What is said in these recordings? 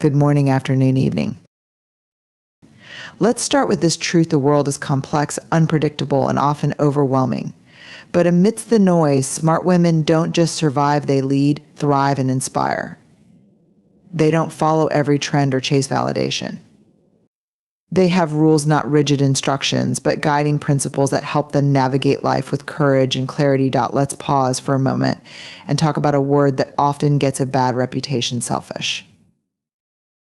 Good morning, afternoon, evening. Let's start with this truth: the world is complex, unpredictable, and often overwhelming. But amidst the noise, smart women don't just survive, they lead, thrive, and inspire. They don't follow every trend or chase validation. They have rules, not rigid instructions, but guiding principles that help them navigate life with courage and clarity. Let's pause for a moment and talk about a word that often gets a bad reputation: selfish.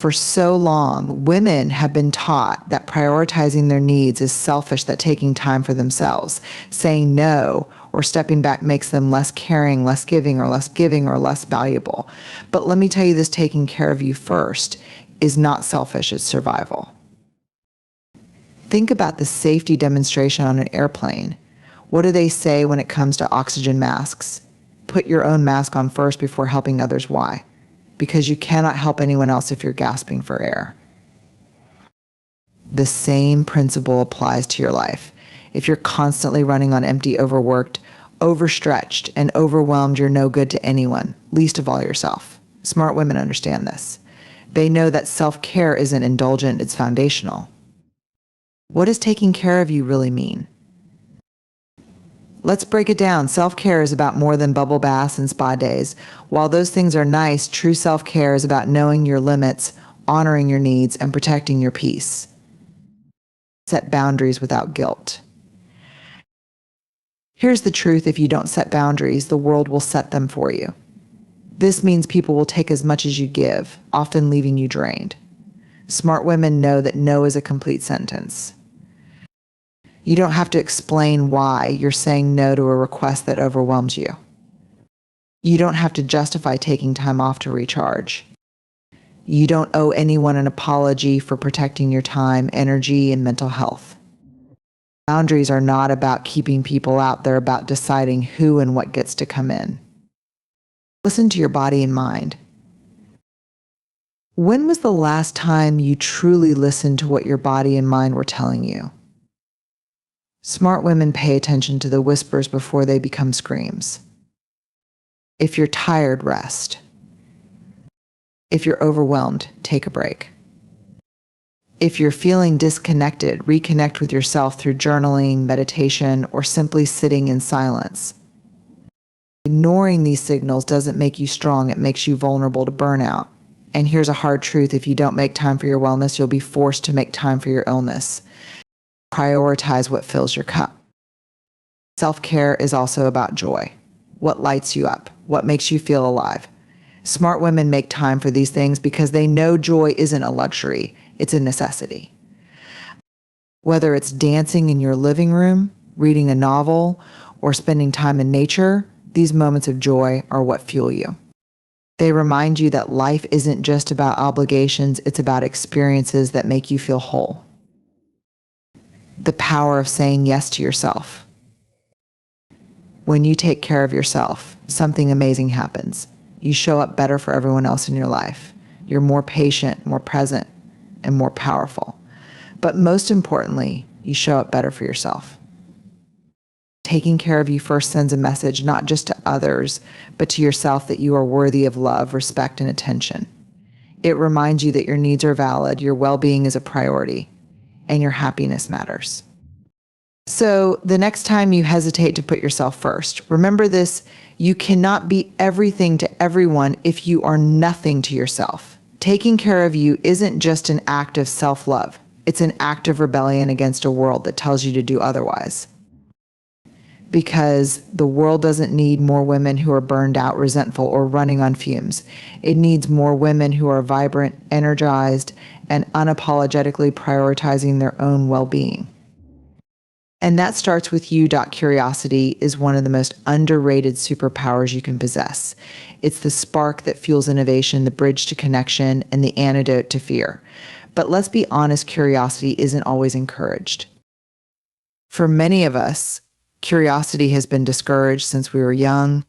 For so long, women have been taught that prioritizing their needs is selfish, that taking time for themselves, saying no, or stepping back makes them less caring, less giving, or less valuable. But let me tell you this: taking care of you first is not selfish, it's survival. Think about the safety demonstration on an airplane. What do they say when it comes to oxygen masks? Put your own mask on first before helping others. Why? Because you cannot help anyone else if you're gasping for air. The same principle applies to your life. If you're constantly running on empty, overworked, overstretched, and overwhelmed, you're no good to anyone, least of all yourself. Smart women understand this. They know that self-care isn't indulgent, it's foundational. What does taking care of you really mean? Let's break it down. Self-care is about more than bubble baths and spa days. While those things are nice, true self-care is about knowing your limits, honoring your needs, and protecting your peace. Set boundaries without guilt. Here's the truth: if you don't set boundaries, the world will set them for you. This means people will take as much as you give, often leaving you drained. Smart women know that no is a complete sentence. You don't have to explain why you're saying no to a request that overwhelms you. You don't have to justify taking time off to recharge. You don't owe anyone an apology for protecting your time, energy, and mental health. Boundaries are not about keeping people out, they're about deciding who and what gets to come in. Listen to your body and mind. When was the last time you truly listened to what your body and mind were telling you? Smart women pay attention to the whispers before they become screams. If you're tired, rest. If you're overwhelmed, take a break. If you're feeling disconnected, reconnect with yourself through journaling, meditation, or simply sitting in silence. Ignoring these signals doesn't make you strong, it makes you vulnerable to burnout. And here's a hard truth: if you don't make time for your wellness, you'll be forced to make time for your illness. Prioritize what fills your cup. Self-care is also about joy. What lights you up? What makes you feel alive? Smart women make time for these things because they know joy isn't a luxury, it's a necessity. Whether it's dancing in your living room, reading a novel, or spending time in nature, these moments of joy are what fuel you. They remind you that life isn't just about obligations, it's about experiences that make you feel whole. The power of saying yes to yourself. When you take care of yourself, something amazing happens. You show up better for everyone else in your life. You're more patient, more present, and more powerful. But most importantly, you show up better for yourself. Taking care of you first sends a message not just to others, but to yourself that you are worthy of love, respect, and attention. It reminds you that your needs are valid, your well-being is a priority, and your happiness matters. So the next time you hesitate to put yourself first, remember this: you cannot be everything to everyone if you are nothing to yourself. Taking care of you isn't just an act of self-love. It's an act of rebellion against a world that tells you to do otherwise. Because the world doesn't need more women who are burned out, resentful, or running on fumes. It needs more women who are vibrant, energized, and unapologetically prioritizing their own well-being. And that starts with you. Curiosity is one of the most underrated superpowers you can possess. It's the spark that fuels innovation, the bridge to connection, and the antidote to fear. But let's be honest, curiosity isn't always encouraged. For many of us, curiosity has been discouraged since we were young.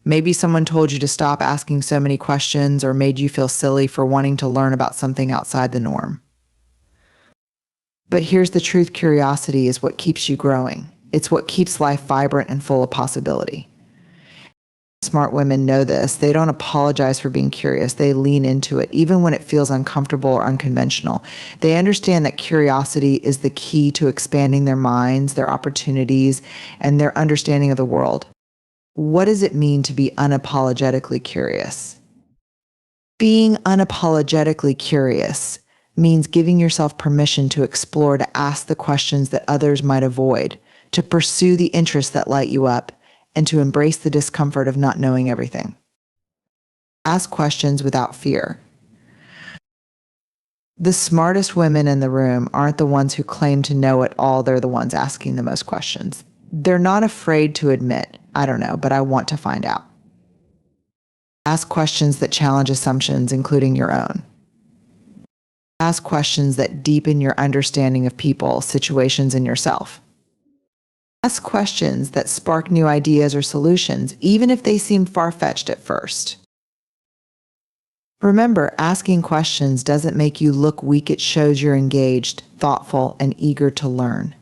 Maybe someone told you to stop asking so many questions, or made you feel silly for wanting to learn about something outside the norm. But here's the truth: curiosity is what keeps you growing. It's what keeps life vibrant and full of possibility. Smart women know this. They don't apologize for being curious. They lean into it, even when it feels uncomfortable or unconventional. They understand that curiosity is the key to expanding their minds, their opportunities, and their understanding of the world. What does it mean to be unapologetically curious? Being unapologetically curious means giving yourself permission to explore, to ask the questions that others might avoid, to pursue the interests that light you up, and to embrace the discomfort of not knowing everything. Ask questions without fear. The smartest women in the room aren't the ones who claim to know it all. They're the ones asking the most questions. They're not afraid to admit, I don't know, but I want to find out. Ask questions that challenge assumptions, including your own. Ask questions that deepen your understanding of people, situations, and yourself. Ask questions that spark new ideas or solutions, even if they seem far-fetched at first. Remember, asking questions doesn't make you look weak. It shows you're engaged, thoughtful, and eager to learn.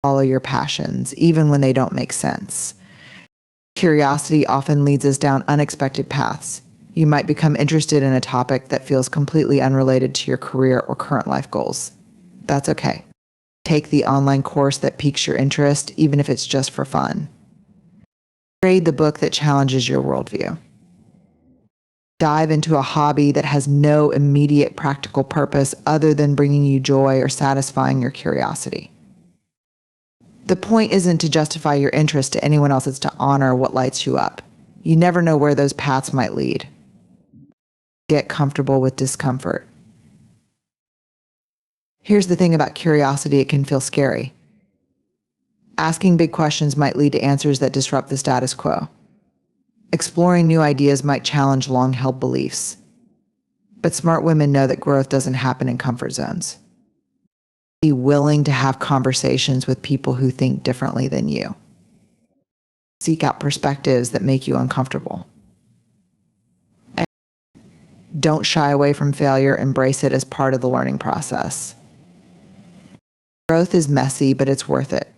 Follow your passions, even when they don't make sense. Curiosity often leads us down unexpected paths. You might become interested in a topic that feels completely unrelated to your career or current life goals. That's okay. Take the online course that piques your interest, even if it's just for fun. Read the book that challenges your worldview. Dive into a hobby that has no immediate practical purpose other than bringing you joy or satisfying your curiosity. The point isn't to justify your interest to anyone else, it's to honor what lights you up. You never know where those paths might lead. Get comfortable with discomfort. Here's the thing about curiosity, it can feel scary. Asking big questions might lead to answers that disrupt the status quo. Exploring new ideas might challenge long-held beliefs. But smart women know that growth doesn't happen in comfort zones. Be willing to have conversations with people who think differently than you. Seek out perspectives that make you uncomfortable. And don't shy away from failure. Embrace it as part of the learning process. Growth is messy, but it's worth it.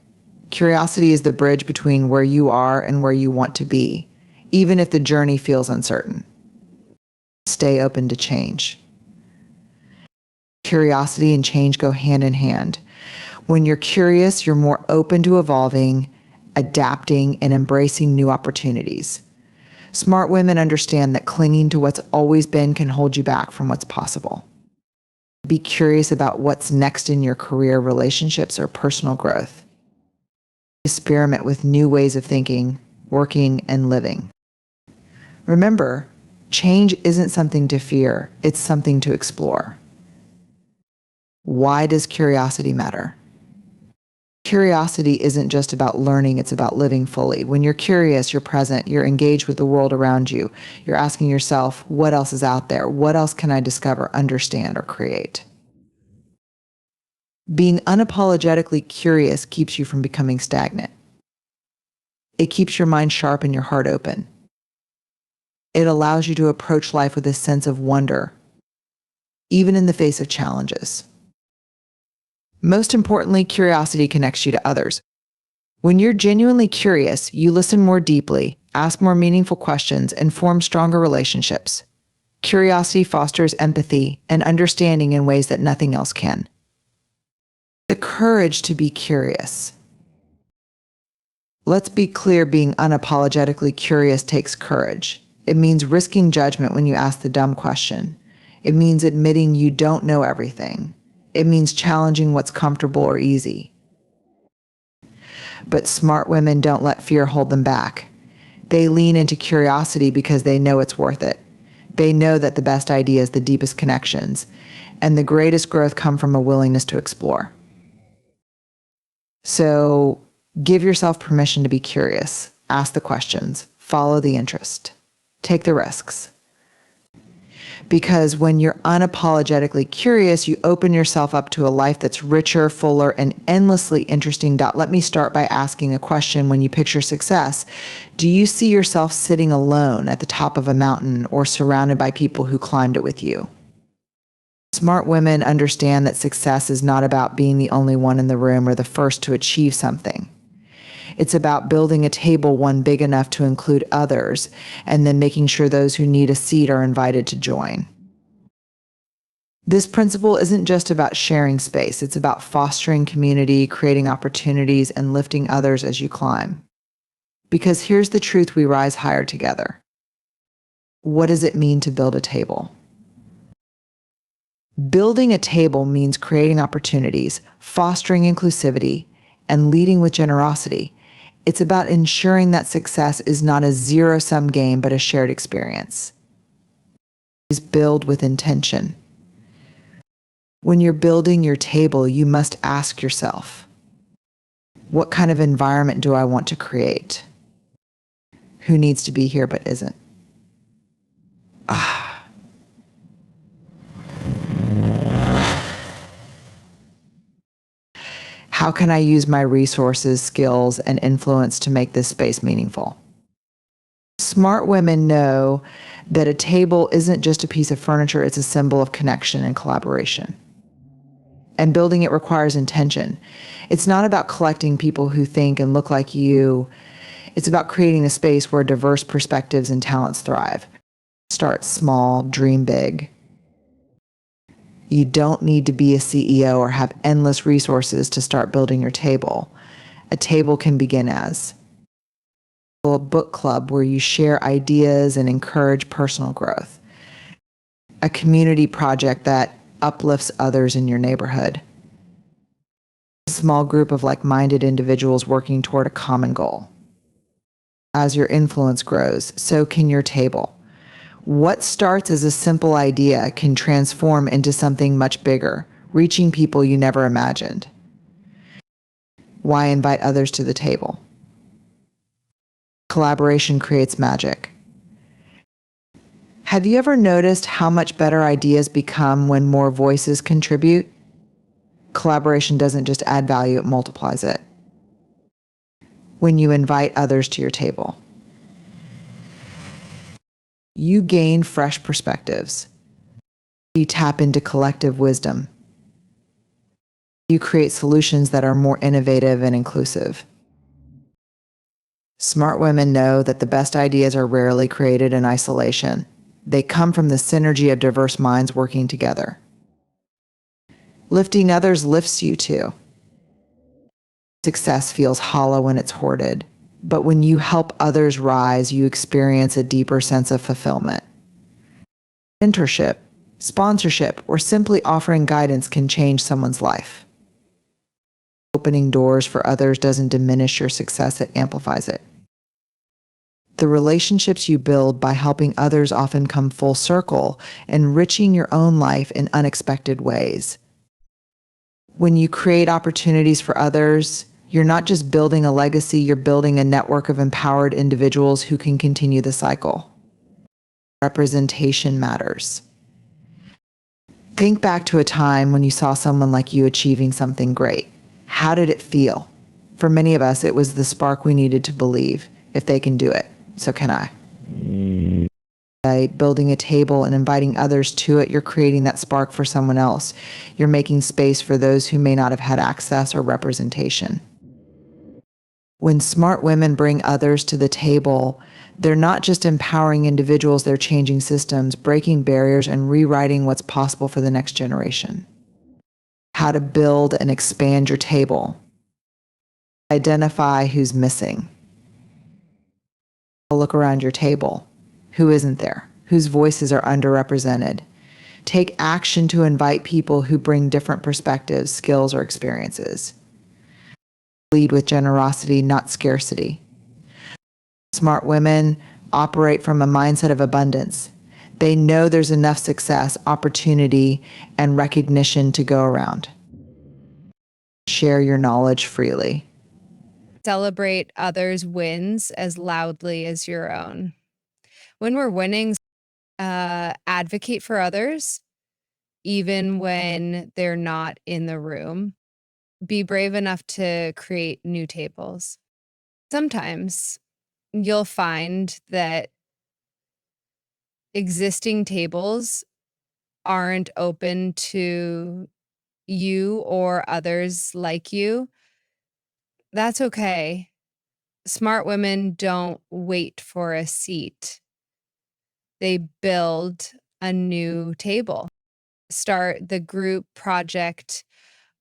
Curiosity is the bridge between where you are and where you want to be, even if the journey feels uncertain. Stay open to change. Curiosity and change go hand in hand. When you're curious, you're more open to evolving, adapting, and embracing new opportunities. Smart women understand that clinging to what's always been can hold you back from what's possible. Be curious about what's next in your career, relationships, or personal growth. Experiment with new ways of thinking, working, and living. Remember, change isn't something to fear, it's something to explore. Why does curiosity matter? Curiosity isn't just about learning, it's about living fully. When you're curious, you're present, you're engaged with the world around you. You're asking yourself, what else is out there? What else can I discover, understand, or create? Being unapologetically curious keeps you from becoming stagnant. It keeps your mind sharp and your heart open. It allows you to approach life with a sense of wonder, even in the face of challenges. Most importantly, curiosity connects you to others. When you're genuinely curious, you listen more deeply, ask more meaningful questions, and form stronger relationships. Curiosity fosters empathy and understanding in ways that nothing else can. The courage to be curious. Let's be clear, being unapologetically curious takes courage. It means risking judgment when you ask the dumb question. It means admitting you don't know everything. It means challenging what's comfortable or easy. But smart women don't let fear hold them back. They lean into curiosity because they know it's worth it. They know that the best ideas, the deepest connections, and the greatest growth come from a willingness to explore. So give yourself permission to be curious. Ask the questions. Follow the interest. Take the risks. Because when you're unapologetically curious, you open yourself up to a life that's richer, fuller, and endlessly interesting. Let me start by asking a question. When you picture success, do you see yourself sitting alone at the top of a mountain or surrounded by people who climbed it with you? Smart women understand that success is not about being the only one in the room or the first to achieve something. It's about building a table one big enough to include others, and then making sure those who need a seat are invited to join. This principle isn't just about sharing space, it's about fostering community, creating opportunities, and lifting others as you climb. Because here's the truth: we rise higher together. What does it mean to build a table? Building a table means creating opportunities, fostering inclusivity, and leading with generosity. It's about ensuring that success is not a zero-sum game, but a shared experience. Build with intention. When you're building your table, you must ask yourself, what kind of environment do I want to create? Who needs to be here but isn't? How can I use my resources, skills, and influence to make this space meaningful? Smart women know that a table isn't just a piece of furniture, it's a symbol of connection and collaboration. And building it requires intention. It's not about collecting people who think and look like you. It's about creating a space where diverse perspectives and talents thrive. Start small, dream big. You don't need to be a CEO or have endless resources to start building your table. A table can begin as a book club where you share ideas and encourage personal growth. A community project that uplifts others in your neighborhood. A small group of like-minded individuals working toward a common goal. As your influence grows, so can your table. What starts as a simple idea can transform into something much bigger, reaching people you never imagined. Why invite others to the table? Collaboration creates magic. Have you ever noticed how much better ideas become when more voices contribute? Collaboration doesn't just add value, it multiplies it. When you invite others to your table, you gain fresh perspectives. You tap into collective wisdom. You create solutions that are more innovative and inclusive. Smart women know that the best ideas are rarely created in isolation. They come from the synergy of diverse minds working together. Lifting others lifts you too. Success feels hollow when it's hoarded, but when you help others rise, you experience a deeper sense of fulfillment. Mentorship, sponsorship, or simply offering guidance can change someone's life. Opening doors for others doesn't diminish your success, it amplifies it. The relationships you build by helping others often come full circle, enriching your own life in unexpected ways. When you create opportunities for others, you're not just building a legacy, you're building a network of empowered individuals who can continue the cycle. Representation matters. Think back to a time when you saw someone like you achieving something great. How did it feel? For many of us, it was the spark we needed to believe, if they can do it, so can I. By building a table and inviting others to it, you're creating that spark for someone else. You're making space for those who may not have had access or representation. When smart women bring others to the table, they're not just empowering individuals, they're changing systems, breaking barriers, and rewriting what's possible for the next generation. How to build and expand your table. Identify who's missing. Look around your table. Who isn't there? Whose voices are underrepresented? Take action to invite people who bring different perspectives, skills, or experiences. Lead with generosity, not scarcity. Smart women operate from a mindset of abundance. They know there's enough success, opportunity, and recognition to go around. Share your knowledge freely. Celebrate others' wins as loudly as your own. When we're winning, advocate for others, even when they're not in the room. Be brave enough to create new tables. Sometimes you'll find that existing tables aren't open to you or others like you. That's okay. Smart women don't wait for a seat. They build a new table. Start the group project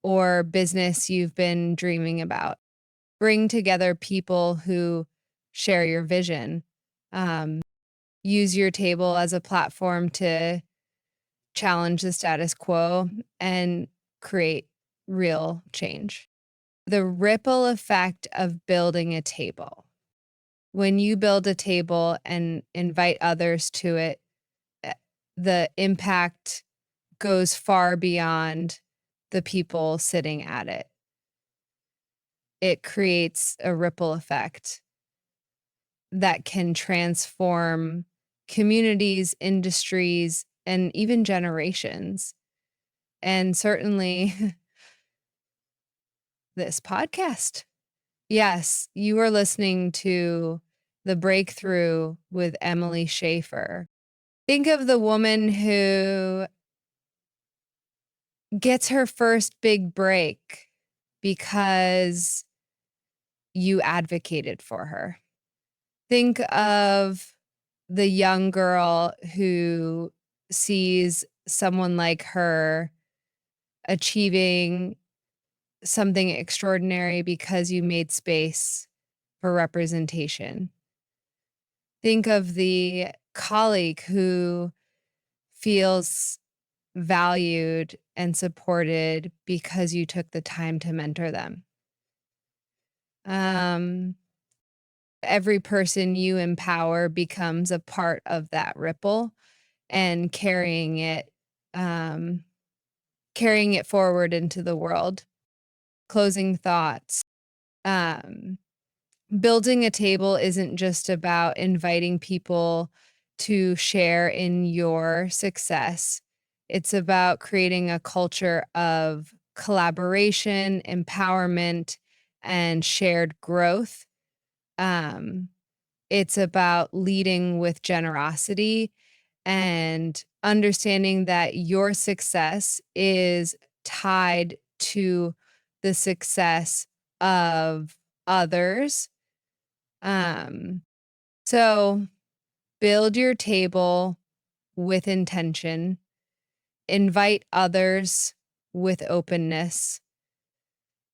or business you've been dreaming about. Bring together people who share your vision. Um, Use your table as a platform to challenge the status quo and create real change. The ripple effect of building a table. When you build a table and invite others to it, eh, the impact goes far beyond the people sitting at it. It creates a ripple effect that can transform communities, industries, and even generations. And certainly this podcast. Yes, you are listening to The Breakthrough with Emily Schaefer. Think of the woman who gets her first big break because you advocated for her. Think of the young girl who sees someone like her achieving something extraordinary because you made space for representation. Think of the colleague who feels valued and supported because you took the time to mentor them. Um, every person you empower becomes a part of that ripple and um, carrying it forward into the world. Closing thoughts. Um, Building a table isn't just about inviting people to share in your success. It's about creating a culture of collaboration, empowerment, and shared growth. Um, it's about leading with generosity and understanding that your success is tied to the success of others. Um, so build your table with intention, invite others with openness,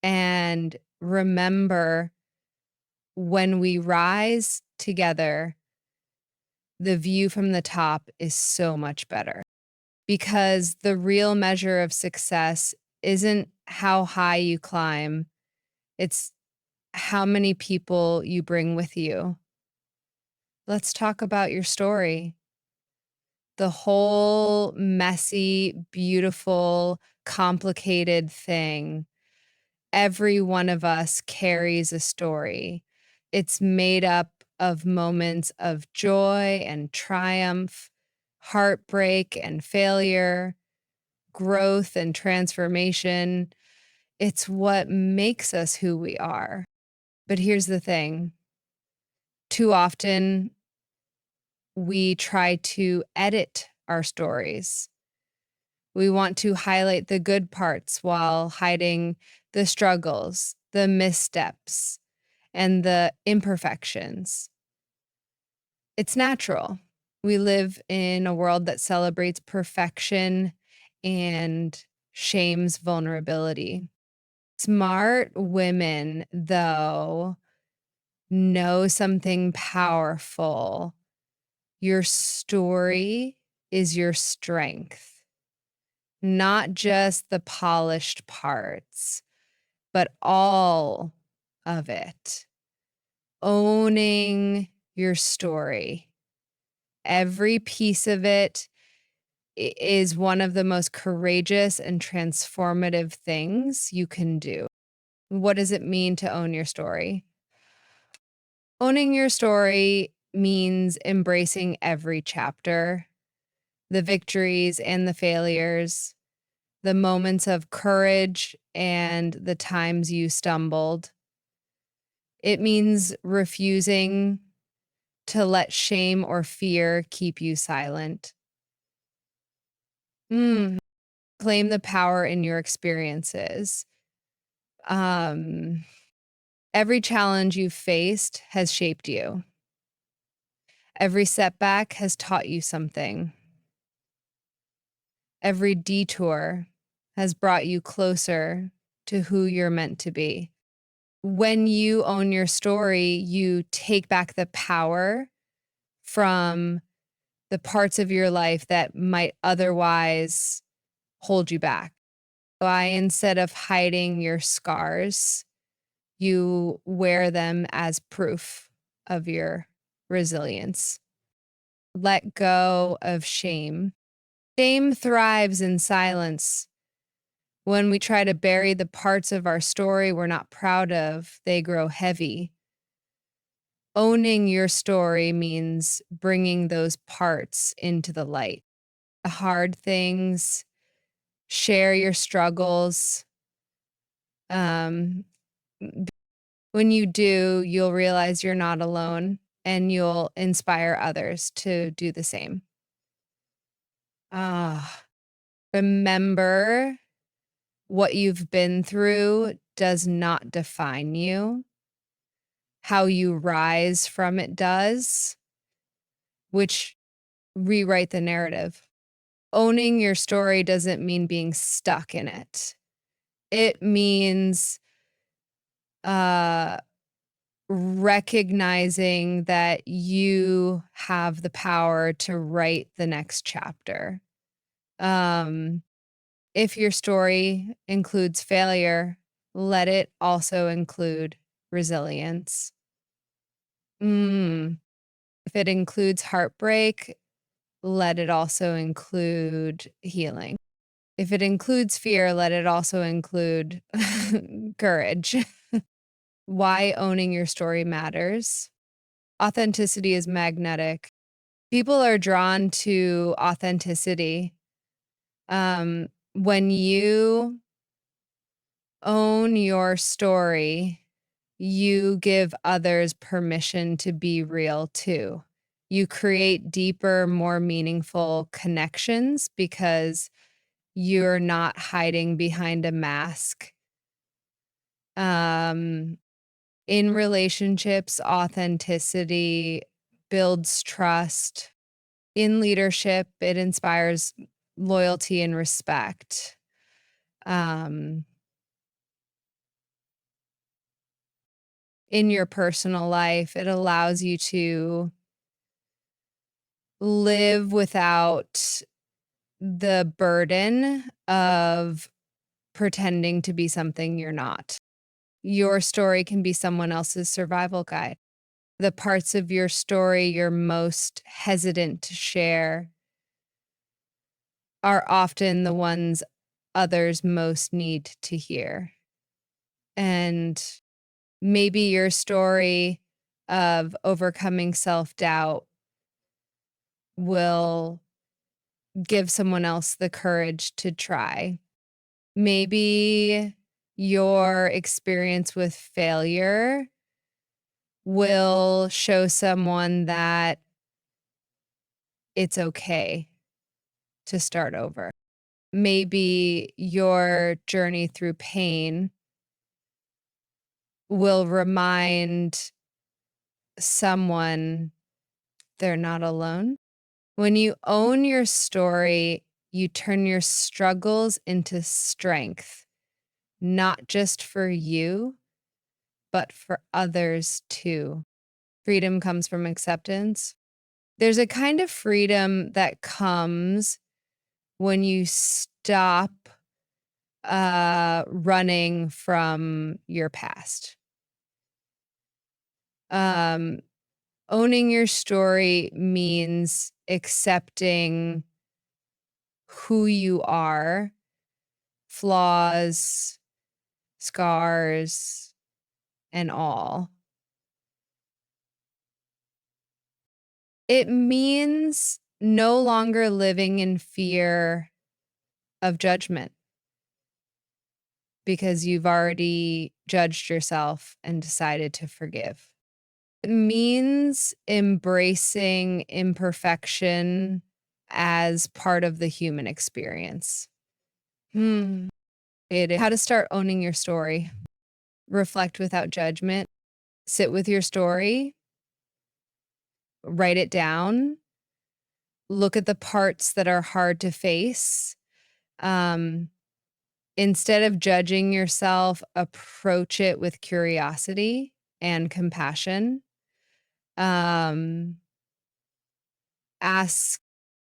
and remember when we rise together, the view from the top is so much better because the real measure of success isn't how high you climb, it's how many people you bring with you. Let's talk about your story. The whole messy, beautiful, complicated thing. Every one of us carries a story. It's made up of moments of joy and triumph, heartbreak and failure, growth and transformation. It's what makes us who we are. But here's the thing, too often we try to edit our stories. We want to highlight the good parts while hiding the struggles, the missteps, and the imperfections. It's natural. We live in a world that celebrates perfection and shames vulnerability. Smart women, though, know something powerful. Your story is your strength, not just the polished parts, but all of it. Owning your story, every piece of it is one of the most courageous and transformative things you can do. What does it mean to own your story? Owning your story means embracing every chapter, the victories and the failures, the moments of courage and the times you stumbled. It means refusing to let shame or fear keep you silent. Mm. Claim the power in your experiences. Um, Every challenge you've faced has shaped you. Every setback has taught you something. Every detour has brought you closer to who you're meant to be. When you own your story, you take back the power from the parts of your life that might otherwise hold you back. Instead of hiding your scars, you wear them as proof of your resilience. Let go of shame. Shame thrives in silence. When we try to bury the parts of our story we're not proud of, they grow heavy. Owning your story means bringing those parts into the light. The hard things, share your struggles. Um, when you do, you'll realize you're not alone and you'll inspire others to do the same. Remember, what you've been through does not define you. How you rise from it does, which rewrite the narrative. Owning your story doesn't mean being stuck in it. It means recognizing that you have the power to write the next chapter. If your story includes failure, let it also include resilience. If it includes heartbreak, let it also include healing. If it includes fear, let it also include courage. Why owning your story matters. Authenticity is magnetic. People are drawn to authenticity. When you own your story, you give others permission to be real too. You create deeper, more meaningful connections because you're not hiding behind a mask. In relationships, authenticity builds trust. In leadership, it inspires loyalty and respect. In your personal life, it allows you to live without the burden of pretending to be something you're not. Your story can be someone else's survival guide. The parts of your story you're most hesitant to share are often the ones others most need to hear. And maybe your story of overcoming self-doubt will give someone else the courage to try. Maybe your experience with failure will show someone that it's okay to start over. Maybe your journey through pain will remind someone they're not alone. When you own your story, you turn your struggles into strength, not just for you, but for others too. Freedom comes from acceptance. There's a kind of freedom that comes when you stop running from your past. Owning your story means accepting who you are, flaws, scars, and all. It means no longer living in fear of judgment because you've already judged yourself and decided to forgive. It means embracing imperfection as part of the human experience. How to start owning your story. reflect without judgment, sit with your story, write it down, look at the parts that are hard to face. Instead of judging yourself, approach it with curiosity and compassion. Ask,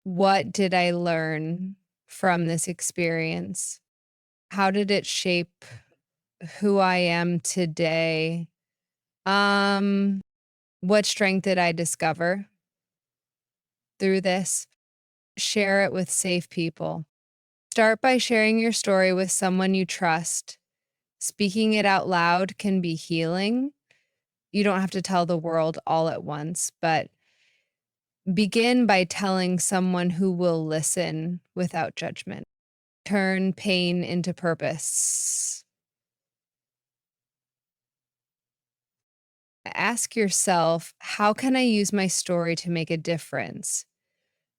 what did I learn from this experience? How did it shape who I am today? What strength did I discover through this? Share it with safe people. Start by sharing your story with someone you trust. Speaking it out loud can be healing. You don't have to tell the world all at once, but begin by telling someone who will listen without judgment. Turn pain into purpose. Ask yourself, how can I use my story to make a difference?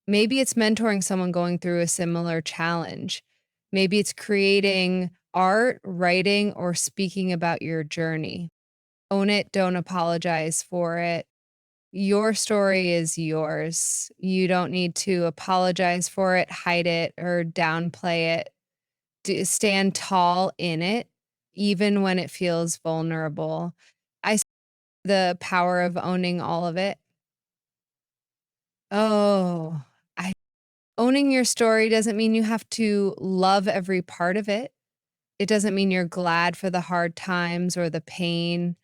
Maybe it's mentoring someone going through a similar challenge. Maybe it's creating art, writing, or speaking about your journey. Own it, don't apologize for it. Your story is yours. You don't need to apologize for it, hide it, or downplay it. Stand tall in it, even when it feels vulnerable. I see the power of owning all of it. Oh, owning your story doesn't mean you have to love every part of it. It doesn't mean you're glad for the hard times or the pain.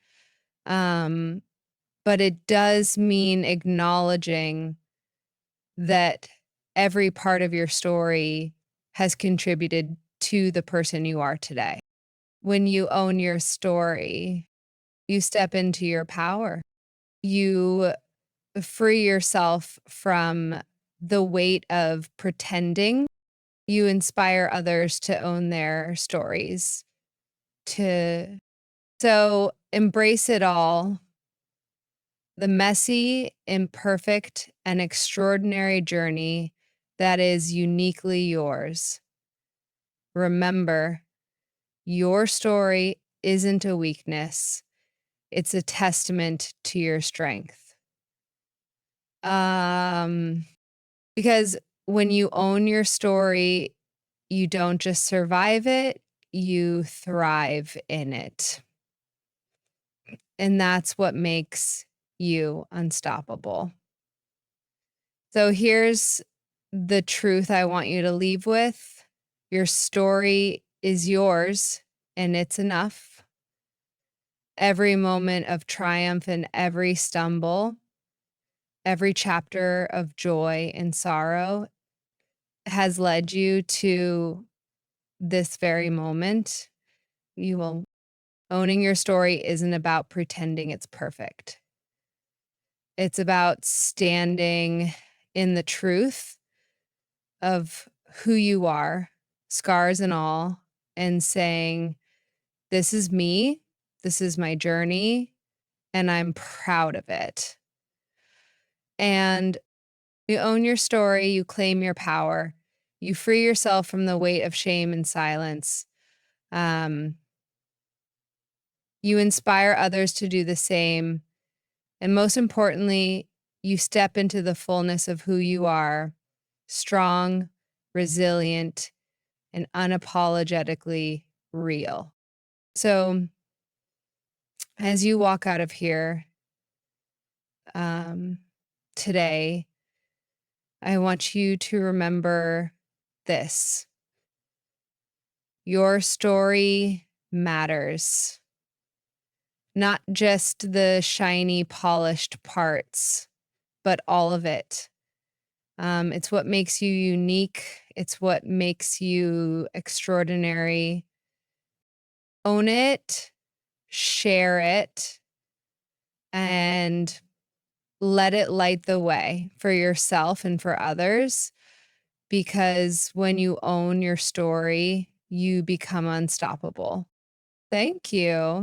But it does mean acknowledging that every part of your story has contributed to the person you are today. When you own your story, you step into your power. You free yourself from the weight of pretending. You inspire others to own their stories. So embrace it all. The messy, imperfect, and extraordinary journey that is uniquely yours. Remember, your story isn't a weakness. It's a testament to your strength. Because when you own your story, you don't just survive it, you thrive in it. And that's what makes you unstoppable. So here's the truth I want you to leave with. Your story is yours, and it's enough. Every moment of triumph and every stumble, every chapter of joy and sorrow has led you to this very moment. Owning your story isn't about pretending it's perfect. It's about standing in the truth of who you are, scars and all, and saying, this is me, this is my journey, and I'm proud of it. And you own your story, you claim your power, you free yourself from the weight of shame and silence. You inspire others to do the same. And most importantly, you step into the fullness of who you are, strong, resilient, and unapologetically real. So as you walk out of here today, I want you to remember this. Your story matters. Not just the shiny, polished parts, but all of it. It's what makes you unique. It's what makes you extraordinary. Own it, share it, and let it light the way for yourself and for others. Because when you own your story, you become unstoppable. Thank you.